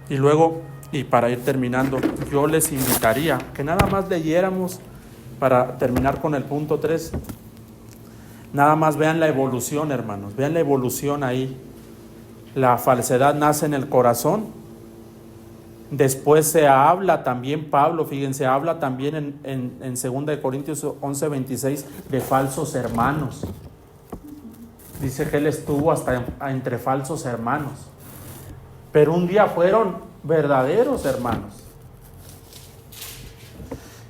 A: Y luego, y para ir terminando, yo les invitaría que nada más leyéramos, para terminar con el punto 3, nada más vean la evolución, hermanos, vean la evolución ahí. La falsedad nace en el corazón. Después se habla también, Pablo, fíjense, habla también en 2 Corintios 11:26 de falsos hermanos. Dice que él estuvo hasta entre falsos hermanos. Pero un día fueron verdaderos hermanos.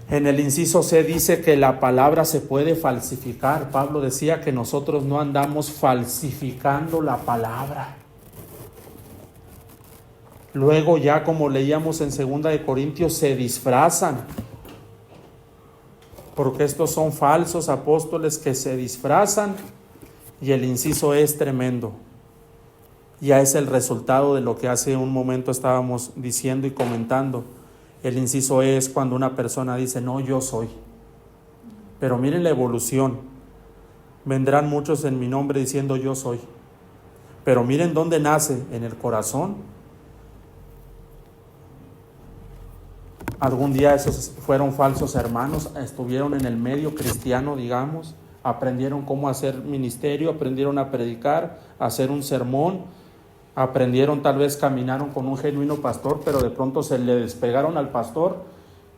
A: En el inciso C dice que la palabra se puede falsificar. Pablo decía que nosotros no andamos falsificando la palabra. Luego ya, como leíamos en 2 Corintios, se disfrazan. Porque estos son falsos apóstoles que se disfrazan. Y el inciso es tremendo. Ya es el resultado de lo que hace un momento estábamos diciendo y comentando. El inciso es cuando una persona dice: no, yo soy. Pero miren la evolución. Vendrán muchos en mi nombre diciendo: yo soy. Pero miren dónde nace, en el corazón. Algún día esos fueron falsos hermanos, estuvieron en el medio cristiano, digamos, aprendieron cómo hacer ministerio, aprendieron a predicar, a hacer un sermón, aprendieron, tal vez caminaron con un genuino pastor, pero de pronto se le despegaron al pastor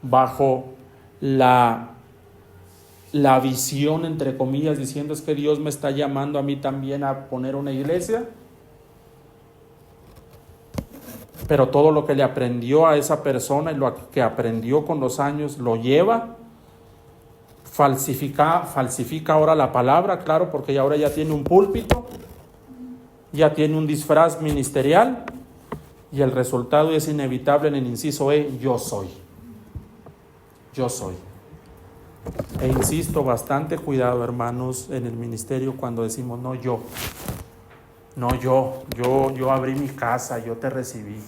A: bajo la visión, entre comillas, diciendo: es que Dios me está llamando a mí también a poner una iglesia. Pero todo lo que le aprendió a esa persona y lo que aprendió con los años lo lleva, falsifica ahora la palabra, claro, porque ahora ya tiene un púlpito, ya tiene un disfraz ministerial y el resultado es inevitable en el inciso E, yo soy. Yo soy. E insisto, bastante cuidado, hermanos, en el ministerio cuando decimos no yo. No yo abrí mi casa, yo te recibí.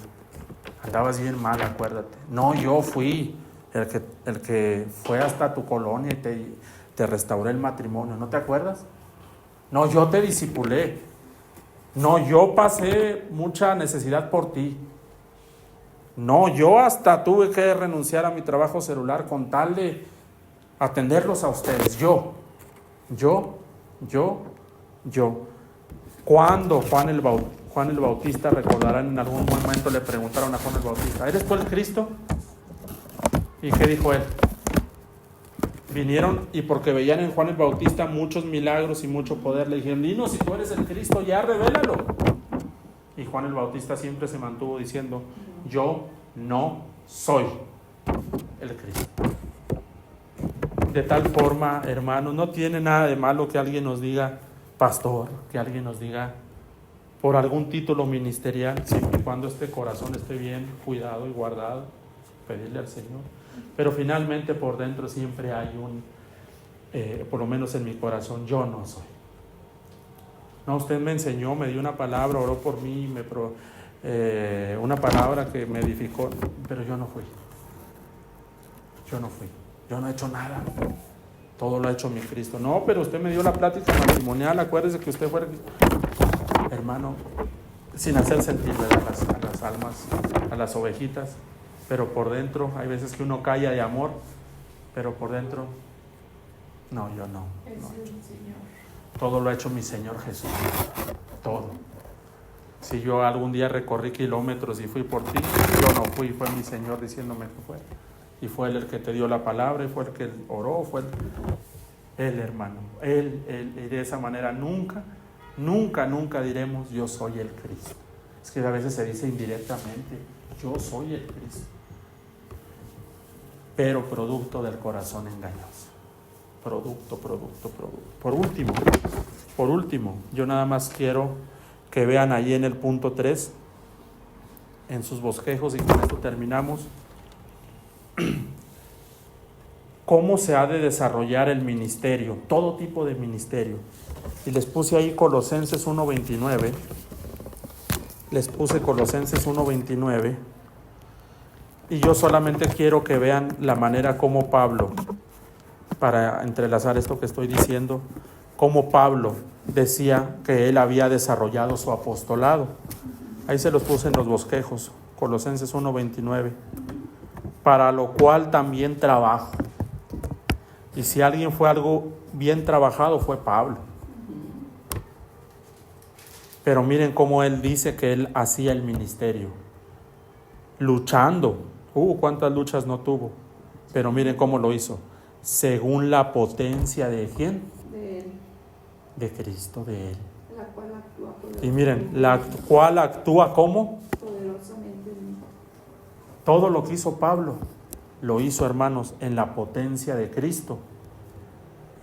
A: Andabas bien mal, acuérdate. No, yo fui el que fue hasta tu colonia y te restauré el matrimonio, ¿no te acuerdas? No, yo te discipulé. No, yo pasé mucha necesidad por ti. No, yo hasta tuve que renunciar a mi trabajo celular con tal de atenderlos a ustedes. Yo. Cuando Juan el Bautista, recordarán, en algún momento le preguntaron a Juan el Bautista, ¿eres tú el Cristo? ¿Y qué dijo él? Vinieron y porque veían en Juan el Bautista muchos milagros y mucho poder, le dijeron, dinos si tú eres el Cristo, ya revélalo. Y Juan el Bautista siempre se mantuvo diciendo, yo no soy el Cristo. De tal forma, hermanos, no tiene nada de malo que alguien nos diga pastor, que alguien nos diga por algún título ministerial, siempre y cuando este corazón esté bien cuidado y guardado, pedirle al Señor. Pero finalmente por dentro siempre hay por lo menos en mi corazón, yo no soy. No, usted me enseñó, me dio una palabra, oró por mí, una palabra que me edificó, pero yo no fui. Yo no he hecho nada. Todo lo ha hecho mi Cristo. No, pero usted me dio la plática matrimonial, acuérdese que usted fue... Hermano, sin hacer sentir, ¿verdad?, a las almas, a las ovejitas, pero por dentro, hay veces que uno calla de amor, pero por dentro, no, yo no. Todo lo ha hecho mi Señor Jesús, todo. Si yo algún día recorrí kilómetros y fui por ti, yo no fui, fue mi Señor diciéndome que fue. Y fue Él el que te dio la palabra, y fue el que oró, fue Él, hermano. Él, y de esa manera nunca diremos yo soy el Cristo. Es que a veces se dice indirectamente, yo soy el Cristo. Pero producto del corazón engañoso. Producto. Por último, yo nada más quiero que vean ahí en el punto 3, en sus bosquejos, y con esto terminamos, cómo se ha de desarrollar el ministerio, todo tipo de ministerio. Y les puse ahí Colosenses 1:29. Y yo solamente quiero que vean la manera como Pablo, para entrelazar esto que estoy diciendo, cómo Pablo decía que él había desarrollado su apostolado. Ahí se los puse en los bosquejos, Colosenses 1:29. Para lo cual también trabajo. Y si alguien fue algo bien trabajado, fue Pablo. Pero miren cómo él dice que él hacía el ministerio. Luchando. ¿Cuántas luchas no tuvo? Pero miren cómo lo hizo. Según la potencia de ¿quién?
B: De Él.
A: De Cristo, de Él.
B: La cual actúa poderosamente.
A: Y miren, la cual actúa ¿cómo?
B: Poderosamente en mí.
A: Todo lo que hizo Pablo, lo hizo, hermanos, en la potencia de Cristo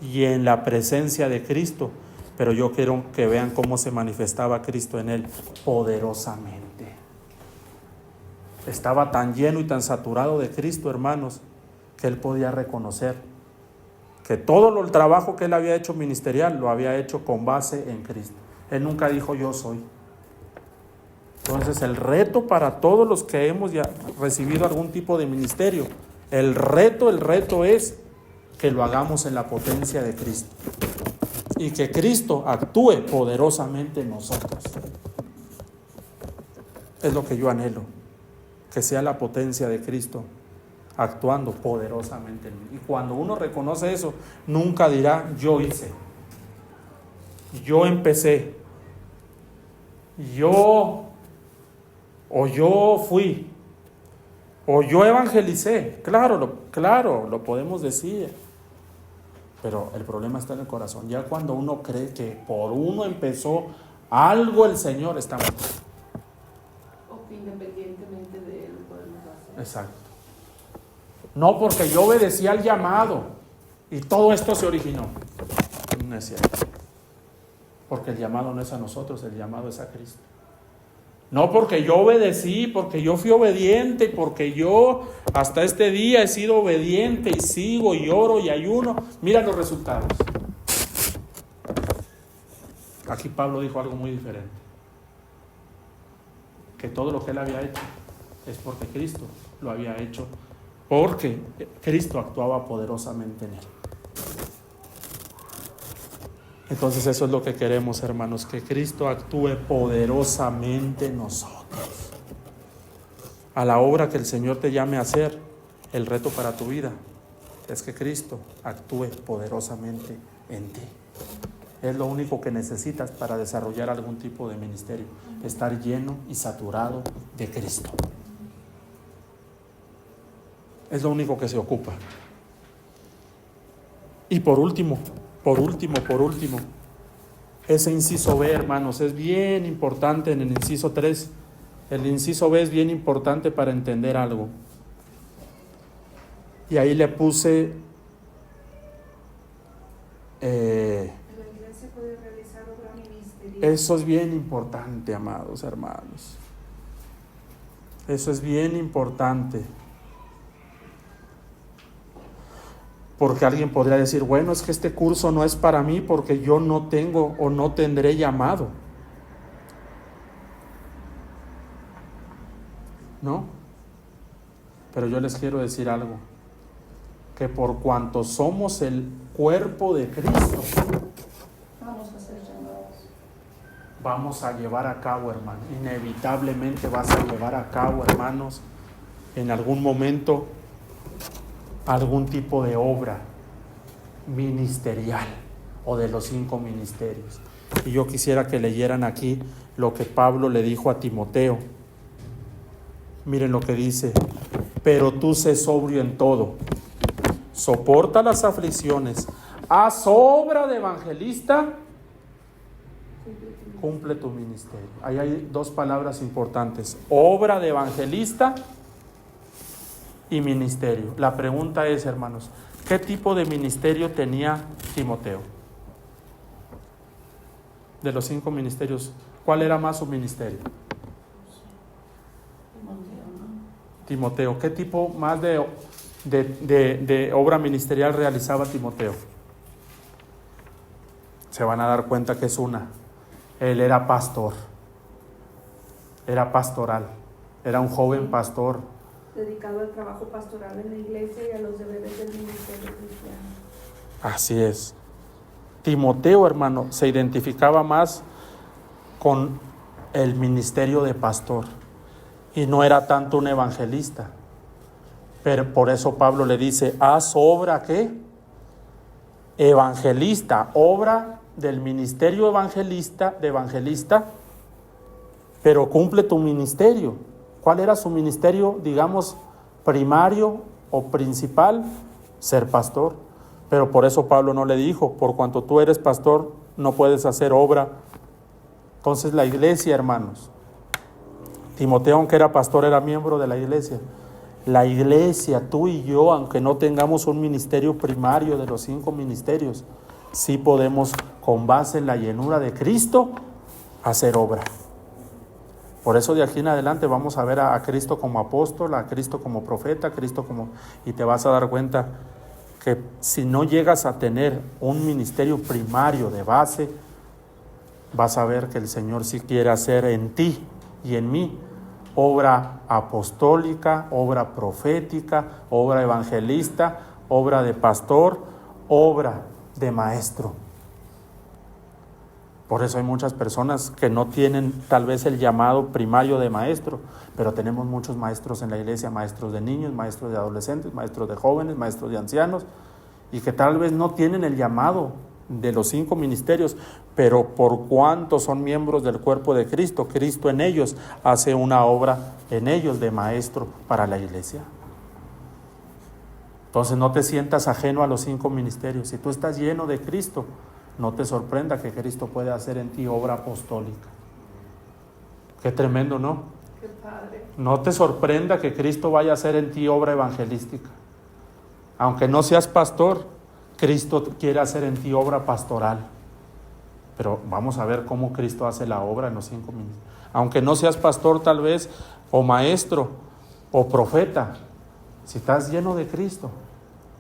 A: y en la presencia de Cristo. Pero yo quiero que vean cómo se manifestaba Cristo en él, poderosamente. Estaba tan lleno y tan saturado de Cristo, hermanos, que él podía reconocer que todo el trabajo que él había hecho ministerial lo había hecho con base en Cristo. Él nunca dijo yo soy. Entonces el reto para todos los que hemos ya recibido algún tipo de ministerio, el reto es que lo hagamos en la potencia de Cristo y que Cristo actúe poderosamente en nosotros. Es lo que yo anhelo, que sea la potencia de Cristo actuando poderosamente en mí. Y cuando uno reconoce eso, nunca dirá yo hice, yo empecé, yo fui, o yo evangelicé. Claro, lo podemos decir, pero el problema está en el corazón. Ya cuando uno cree que por uno empezó algo el Señor, está mal.
B: O que independientemente de Él lo podemos hacer.
A: Exacto. No porque yo obedecí al llamado y todo esto se originó. No es cierto. Porque el llamado no es a nosotros, el llamado es a Cristo. No porque yo obedecí, porque yo fui obediente, porque yo hasta este día he sido obediente y sigo y oro y ayuno. Mira los resultados. Aquí Pablo dijo algo muy diferente. Que todo lo que él había hecho es porque Cristo lo había hecho, porque Cristo actuaba poderosamente en él. Entonces eso es lo que queremos, hermanos, que Cristo actúe poderosamente en nosotros. A la obra que el Señor te llame a hacer, el reto para tu vida es que Cristo actúe poderosamente en ti. Es lo único que necesitas para desarrollar algún tipo de ministerio, estar lleno y saturado de Cristo. Es lo único que se ocupa. Y por último, ese inciso B, hermanos, es bien importante en el inciso 3. El inciso B es bien importante para entender algo. Y ahí le puse...
B: puede realizar obra ministerial.
A: Eso es bien importante, amados hermanos. Eso es bien importante. Porque alguien podría decir, bueno, es que este curso no es para mí porque yo no tengo o no tendré llamado. ¿No? Pero yo les quiero decir algo. Que por cuanto somos el cuerpo de Cristo, vamos a llevar a cabo, hermano. Inevitablemente vas a llevar a cabo, hermanos, en algún momento, algún tipo de obra ministerial o de los 5 ministerios. Y yo quisiera que leyeran aquí lo que Pablo le dijo a Timoteo. Miren lo que dice: pero tú sé sobrio en todo, soporta las aflicciones, haz obra de evangelista, cumple tu ministerio. Ahí hay 2 palabras importantes: obra de evangelista y ministerio. La pregunta es, hermanos, ¿qué tipo de ministerio tenía Timoteo? De los 5 ministerios, ¿cuál era más su ministerio? Timoteo. ¿Qué tipo más de obra ministerial realizaba Timoteo? Se van a dar cuenta que es una. Él era pastor. Era pastoral. Era un joven pastor.
B: Dedicado al trabajo pastoral en la iglesia y a los deberes del ministerio cristiano.
A: Así es. Timoteo, hermano, se identificaba más con el ministerio de pastor y no era tanto un evangelista. Pero por eso Pablo le dice: haz obra, ¿qué? Evangelista, obra del ministerio evangelista, pero cumple tu ministerio. ¿Cuál era su ministerio, digamos, primario o principal? Ser pastor. Pero por eso Pablo no le dijo: por cuanto tú eres pastor, no puedes hacer obra. Entonces la iglesia, hermanos, Timoteo, aunque era pastor, era miembro de la iglesia. La iglesia, tú y yo, aunque no tengamos un ministerio primario de los 5 ministerios, sí podemos, con base en la llenura de Cristo, hacer obra. Por eso de aquí en adelante vamos a ver a Cristo como apóstol, a Cristo como profeta, a Cristo como... Y te vas a dar cuenta que si no llegas a tener un ministerio primario de base, vas a ver que el Señor sí quiere hacer en ti y en mí obra apostólica, obra profética, obra evangelista, obra de pastor, obra de maestro. Por eso hay muchas personas que no tienen tal vez el llamado primario de maestro, pero tenemos muchos maestros en la iglesia, maestros de niños, maestros de adolescentes, maestros de jóvenes, maestros de ancianos, y que tal vez no tienen el llamado de los 5 ministerios, pero por cuanto son miembros del cuerpo de Cristo, Cristo en ellos hace una obra en ellos de maestro para la iglesia. Entonces no te sientas ajeno a los 5 ministerios. Si tú estás lleno de Cristo, no te sorprenda que Cristo puede hacer en ti obra apostólica. Qué tremendo, ¿no?
B: Qué padre.
A: No te sorprenda que Cristo vaya a hacer en ti obra evangelística. Aunque no seas pastor, Cristo quiere hacer en ti obra pastoral. Pero vamos a ver cómo Cristo hace la obra en los 5 minutos. Aunque no seas pastor tal vez, o maestro, o profeta, si estás lleno de Cristo,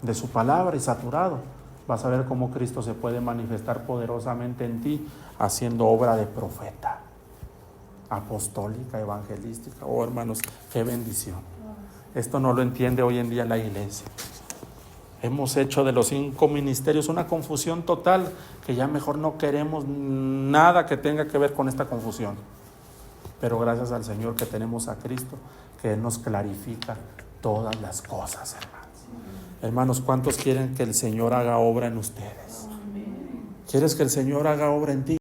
A: de su palabra y saturado, vas a ver cómo Cristo se puede manifestar poderosamente en ti, haciendo obra de profeta, apostólica, evangelística. Oh, hermanos, qué bendición. Esto no lo entiende hoy en día la iglesia. Hemos hecho de los 5 ministerios una confusión total, que ya mejor no queremos nada que tenga que ver con esta confusión. Pero gracias al Señor que tenemos a Cristo, que Él nos clarifica todas las cosas, hermanos. Hermanos, ¿cuántos quieren que el Señor haga obra en ustedes? ¿Quieres que el Señor haga obra en ti?